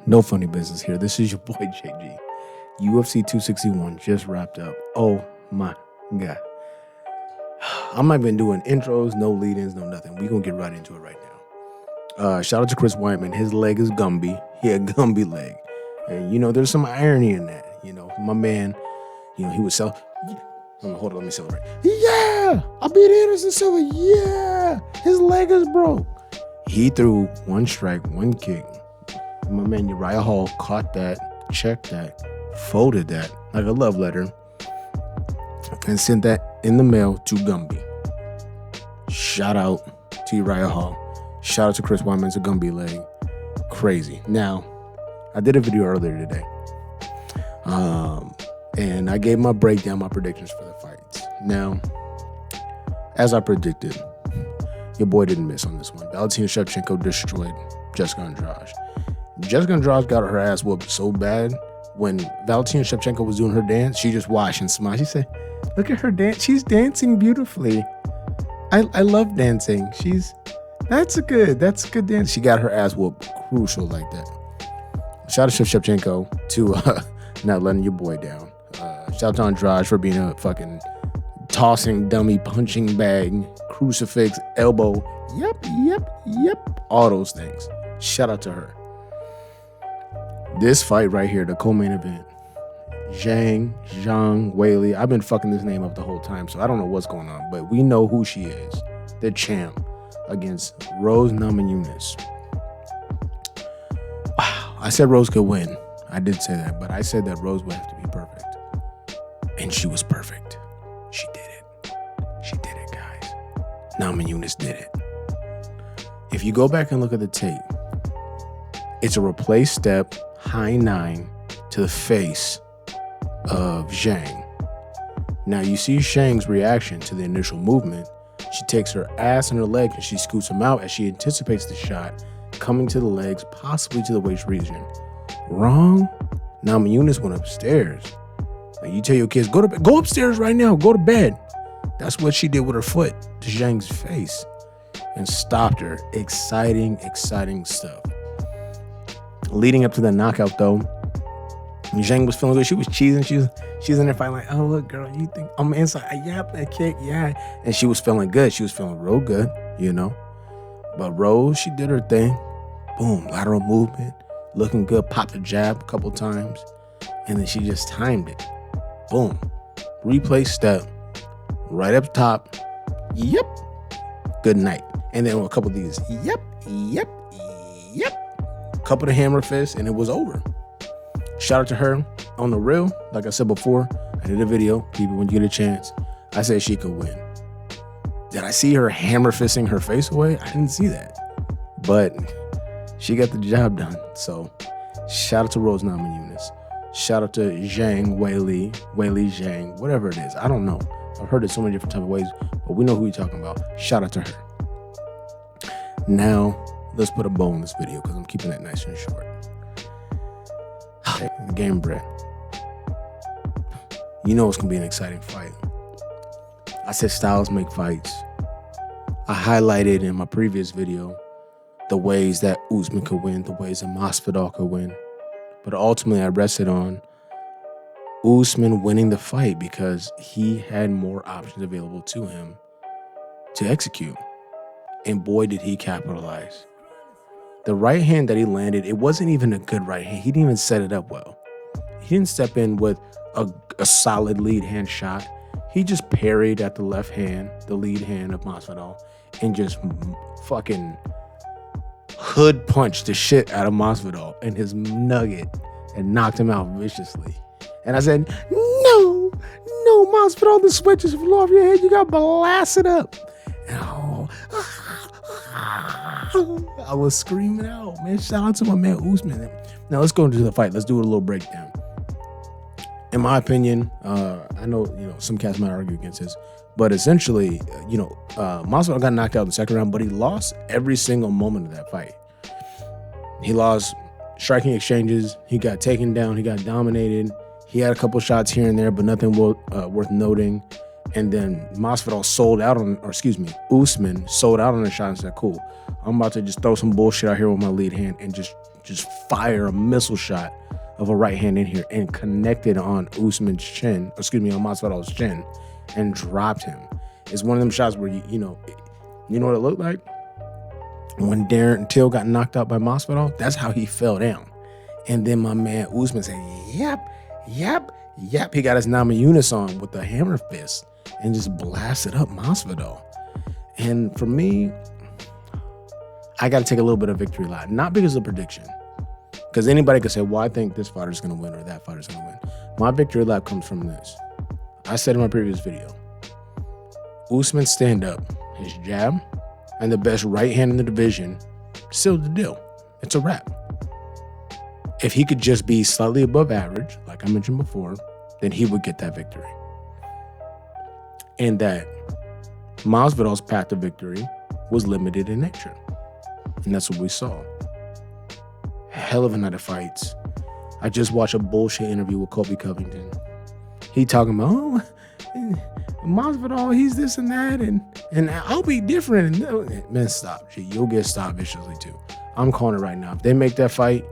No funny business here. This is your boy JG. UFC 261 just wrapped up. Oh my God. I'm not even doing intros, no lead-ins, no nothing. We're going to get right into it right now. Shout out to Chris Weidman. His leg is Gumby. He had Gumby leg. And, there's some irony in that. My man, he was selling. Hold on, let me celebrate. Yeah! I beat Anderson Silva. Yeah! His leg is broke. He threw one strike, one kick. My man Uriah Hall caught that, checked that, folded that like a love letter, and sent that in the mail to Gumby. Shout out to Uriah Hall. Shout out to Chris Weidman's a Gumby leg. Crazy. Now, I did a video earlier today. And I gave my breakdown, my predictions for the fights. Now, as I predicted, your boy didn't miss on this one. Valentina Shevchenko destroyed Jessica Andrade. Jessica Andrade got her ass whooped so bad when Valentina Shevchenko was doing her dance, she just watched and smiled. She said, look at her dance. She's dancing beautifully. I love dancing. That's a good dance. She got her ass whooped crucial like that. Shout out to Shevchenko to not letting your boy down. Shout out to Andrade for being a fucking tossing dummy punching bag, crucifix, elbow. Yep. All those things. Shout out to her. This fight right here, the co-main event, Zhang Weili. I've been fucking this name up the whole time, so I don't know what's going on, but we know who she is. The champ against Rose Namajunas. Wow, I said Rose could win. I did say that, but I said that Rose would have to be perfect. And she was perfect. She did it. She did it, guys. Namajunas did it. If you go back and look at the tape, it's a replace step, high nine to the face of Zhang. Now you see Zhang's reaction to the initial movement. She takes her ass and her leg and she scoots him out as she anticipates the shot coming to the legs, possibly to the waist region. Wrong. Namajunas went upstairs. Like you tell your kids, go upstairs right now, go to bed. That's what she did with her foot to Zhang's face and stopped her. Exciting stuff. Leading up to the knockout, though, Zhang was feeling good. She was cheesing. She's in there fighting like, oh, look, girl, you think I'm inside? Yep, that kick, yeah. And she was feeling good. She was feeling real good, But Rose, she did her thing. Boom, lateral movement, looking good. Popped a jab a couple times. And then she just timed it. Boom. Replay step. Right up top. Yep. Good night. And then a couple of these. Yep. Couple of hammer fists, and it was over. Shout out to her on the real. Like I said before, I did a video. People, when you get a chance, I said she could win. Did I see her hammer fisting her face away? I didn't see that. But she got the job done. So shout out to Rose Namajunas. Shout out to Zhang Weili Zhang, whatever it is. I don't know. I've heard it so many different type of ways, but we know who you're talking about. Shout out to her. Now, let's put a bow on this video because I'm keeping it nice and short. The game bread. You know it's going to be an exciting fight. I said styles make fights. I highlighted in my previous video the ways that Usman could win, the ways that Masvidal could win. But ultimately, I rested on Usman winning the fight because he had more options available to him to execute. And boy, did he capitalize. The right hand that he landed, it wasn't even a good right hand. He didn't even set it up well. He didn't step in with a solid lead hand shot. He just parried at the left hand, the lead hand of Masvidal, and just fucking hood punched the shit out of Masvidal and his nugget and knocked him out viciously. And I said, no, Masvidal, the switches flew off your head. You got blasted up. And I was screaming out, man. Shout out to my man Usman. Now let's go into the fight. Let's do a little breakdown. In my opinion, I know some cats might argue against this, but essentially, Masvidal got knocked out in the second round, but he lost every single moment of that fight. He lost striking exchanges. He got taken down. He got dominated. He had a couple shots here and there, but nothing worth noting. And then Masvidal Usman sold out on the shot and said, cool, I'm about to just throw some bullshit out here with my lead hand and just just fire a missile shot of a right hand in here and connected on Usman's chin, on Masvidal's chin, and dropped him. It's one of them shots where you know what it looked like? When Darren Till got knocked out by Masvidal, that's how he fell down. And then my man Usman said, yep. He got his Namajunas on with the hammer fist and just blasted up Masvidal. And for me, I got to take a little bit of victory lap, not because of the prediction. Because anybody could say, well, I think this fighter's going to win or that fighter's going to win. My victory lap comes from this. I said in my previous video, Usman stand up, his jab, and the best right hand in the division sealed the deal. It's a wrap. If he could just be slightly above average, like I mentioned before, then he would get that victory. And that Masvidal's path to victory was limited in nature. And that's what we saw. Hell of a night of fights. I just watched a bullshit interview with Colby Covington. He talking about, Masvidal, he's this and that, and I'll be different. And man, stop. You'll get stopped viciously too. I'm calling it right now. If they make that fight,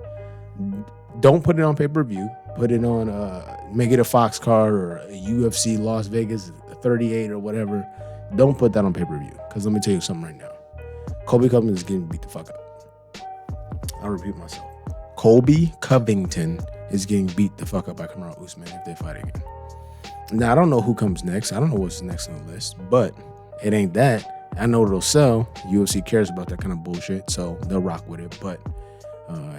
don't put it on pay-per-view. Put it on, make it a Fox card or a UFC Las Vegas 38 or whatever. Don't put that on pay-per-view. Because let me tell you something right now. Colby Covington is getting beat the fuck up. I'll repeat myself. Colby Covington is getting beat the fuck up by Kamaru Usman if they fight again. Now, I don't know who comes next. I don't know what's next on the list, but it ain't that. I know it'll sell. UFC cares about that kind of bullshit, so they'll rock with it, but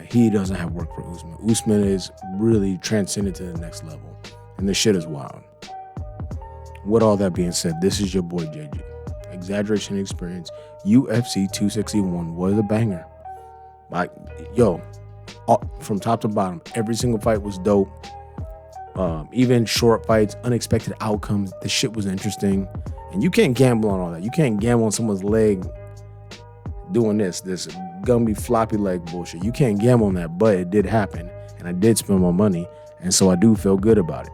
he doesn't have work for Usman. Usman is really transcended to the next level, and this shit is wild. With all that being said, this is your boy JG. Exaggeration Experience. UFC 261 was a banger. Like, yo, from top to bottom, every single fight was dope. Even short fights, unexpected outcomes. The shit was interesting. And you can't gamble on all that. You can't gamble on someone's leg doing this gummy floppy leg bullshit. You can't gamble on that, but it did happen. And I did spend my money. And so I do feel good about it.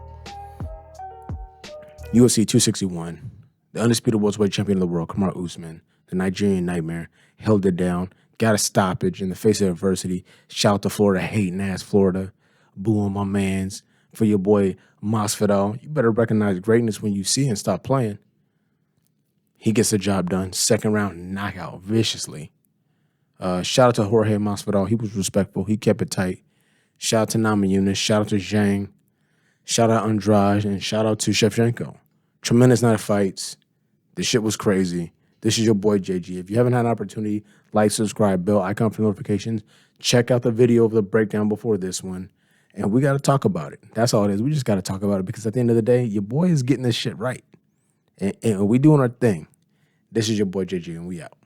UFC 261, the undisputed welterweight champion of the world, Kamaru Usman, the Nigerian Nightmare, held it down, got a stoppage in the face of adversity. Shout out to Florida, hating ass Florida. Boo on my mans. For your boy Masvidal, you better recognize greatness when you see it and stop playing. He gets the job done. Second round knockout viciously. Shout out to Jorge Masvidal. He was respectful. He kept it tight. Shout out to Namajunas. Shout out to Zhang. Shout out Andrade. And shout out to Shevchenko. Tremendous night of fights. This shit was crazy. This is your boy JG. If you haven't had an opportunity, like, subscribe, bell icon for notifications. Check out the video of the breakdown before this one. And we got to talk about it. That's all it is. We just got to talk about it because at the end of the day, your boy is getting this shit right. And we doing our thing. This is your boy JG, and we out.